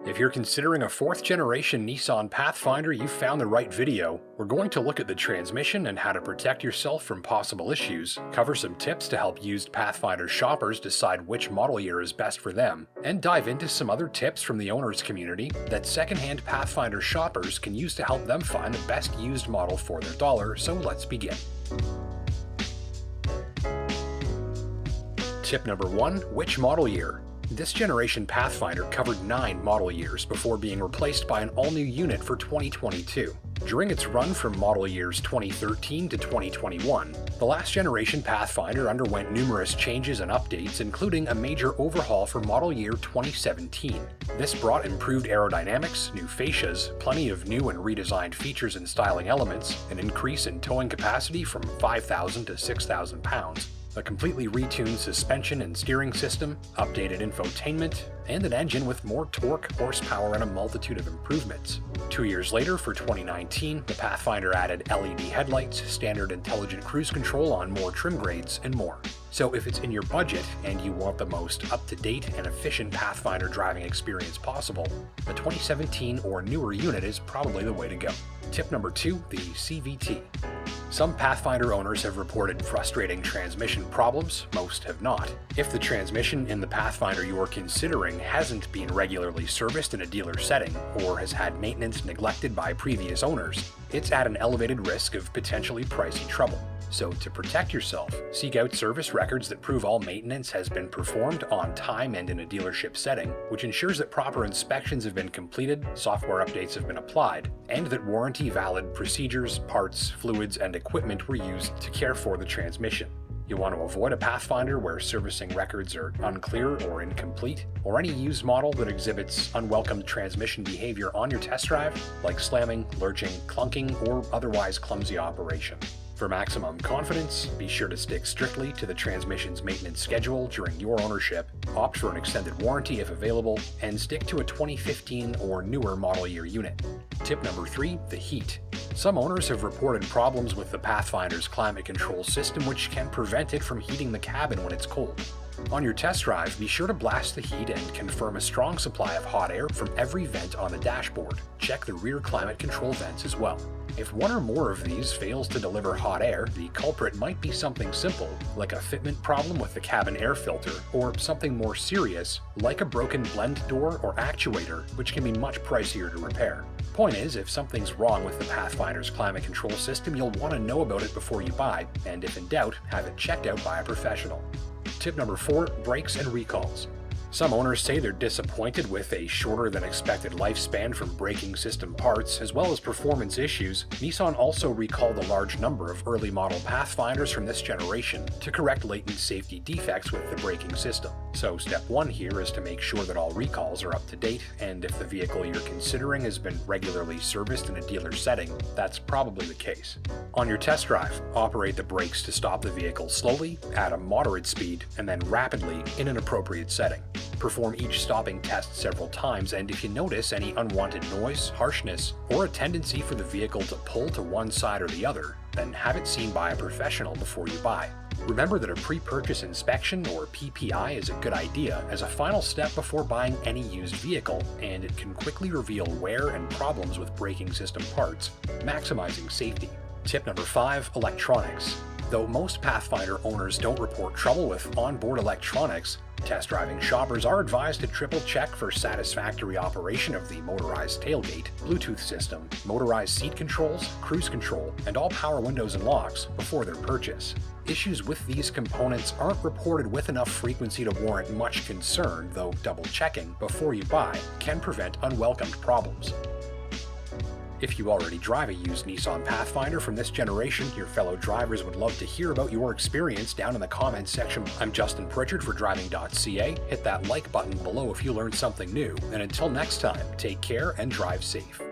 If you're considering a 4th generation Nissan Pathfinder, you've found the right video. We're going to look at the transmission and how to protect yourself from possible issues, cover some tips to help used Pathfinder shoppers decide which model year is best for them, and dive into some other tips from the owners community that secondhand Pathfinder shoppers can use to help them find the best used model for their dollar. So let's begin. Tip number 1. Which model year? This generation Pathfinder covered 9 model years before being replaced by an all-new unit for 2022. During its run from model years 2013 to 2021, the last generation Pathfinder underwent numerous changes and updates, including a major overhaul for model year 2017. This brought improved aerodynamics, new fascias, plenty of new and redesigned features and styling elements, an increase in towing capacity from 5,000 to 6,000 pounds, a completely retuned suspension and steering system, updated infotainment, and an engine with more torque, horsepower, and a multitude of improvements. 2 years later, for 2019, the Pathfinder added LED headlights, standard intelligent cruise control on more trim grades, and more. So if it's in your budget and you want the most up-to-date and efficient Pathfinder driving experience possible, a 2017 or newer unit is probably the way to go. Tip number 2, the CVT. Some Pathfinder owners have reported frustrating transmission problems, most have not. If the transmission in the Pathfinder you are considering hasn't been regularly serviced in a dealer setting, or has had maintenance neglected by previous owners, it's at an elevated risk of potentially pricey trouble. So to protect yourself, seek out service records that prove all maintenance has been performed on time and in a dealership setting, which ensures that proper inspections have been completed, software updates have been applied, and that warranty-valid procedures, parts, fluids, and equipment were used to care for the transmission. You'll want to avoid a Pathfinder where servicing records are unclear or incomplete, or any used model that exhibits unwelcome transmission behavior on your test drive, like slamming, lurching, clunking, or otherwise clumsy operation. For maximum confidence, be sure to stick strictly to the transmission's maintenance schedule during your ownership, opt for an extended warranty if available, and stick to a 2015 or newer model year unit. Tip number 3, the heat. Some owners have reported problems with the Pathfinder's climate control system, which can prevent it from heating the cabin when it's cold. On your test drive, be sure to blast the heat and confirm a strong supply of hot air from every vent on the dashboard. Check the rear climate control vents as well. If one or more of these fails to deliver hot air, the culprit might be something simple, like a fitment problem with the cabin air filter, or something more serious, like a broken blend door or actuator, which can be much pricier to repair. Point is, if something's wrong with the Pathfinder's climate control system, you'll want to know about it before you buy, and if in doubt, have it checked out by a professional. Tip number 4, brakes and recalls. Some owners say they're disappointed with a shorter than expected lifespan from braking system parts, as well as performance issues. Nissan also recalled a large number of early model Pathfinders from this generation to correct latent safety defects with the braking system. So step 1 here is to make sure that all recalls are up to date, and if the vehicle you're considering has been regularly serviced in a dealer setting, that's probably the case. On your test drive, operate the brakes to stop the vehicle slowly, at a moderate speed, and then rapidly in an appropriate setting. Perform each stopping test several times, and if you notice any unwanted noise, harshness, or a tendency for the vehicle to pull to one side or the other, then have it seen by a professional before you buy. Remember that a pre-purchase inspection, or PPI, is a good idea as a final step before buying any used vehicle, and it can quickly reveal wear and problems with braking system parts, maximizing safety. Tip number 5, electronics. Though most Pathfinder owners don't report trouble with onboard electronics, test driving shoppers are advised to triple check for satisfactory operation of the motorized tailgate, Bluetooth system, motorized seat controls, cruise control, and all power windows and locks before their purchase. Issues with these components aren't reported with enough frequency to warrant much concern, though double checking before you buy can prevent unwelcomed problems. If you already drive a used Nissan Pathfinder from this generation, your fellow drivers would love to hear about your experience down in the comments section. I'm Justin Pritchard for Driving.ca. Hit that like button below if you learned something new, and until next time, take care and drive safe.